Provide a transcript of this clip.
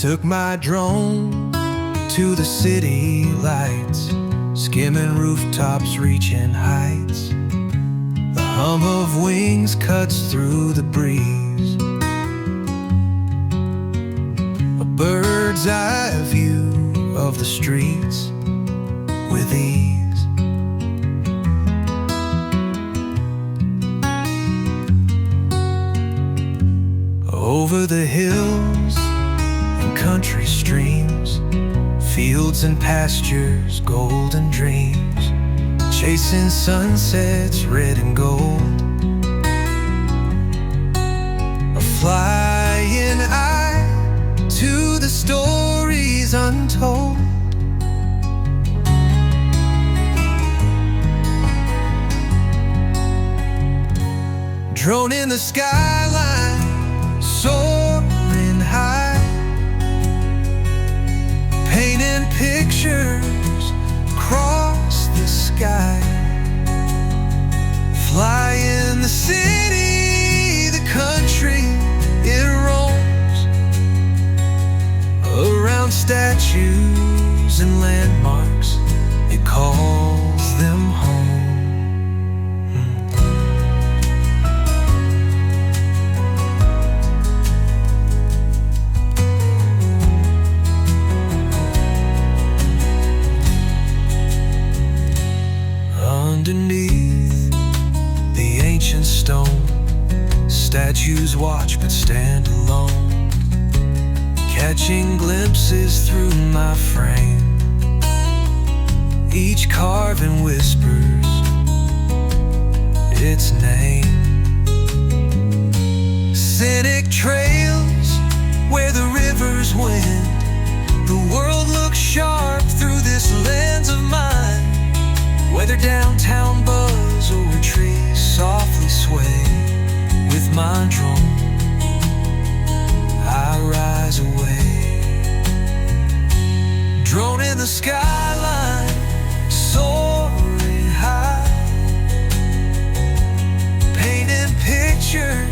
Took my drone to the city lights, skimming rooftops, reaching heights. The hum of wings cuts through the breeze, a bird's eye view of the streets with ease. Over the hills and country streams, fields and pastures, golden dreams, chasing sunsets red and gold. A flying eye to the stories untold. Drone in the skyline, soaring high, painting pictures across the sky. Flying the city, the country, it roams around statues and landmarks, it calls them home. Underneath the ancient stone, statues watch but stand alone, catching glimpses through my frame. Each carving whispers its name. Scenic trails where the rivers wend, the world looks sharp through this lens of mine. Whether downtown buzz or trees softly sway, with my drone I rise away. Drone in the skyline, soaring high, painting pictures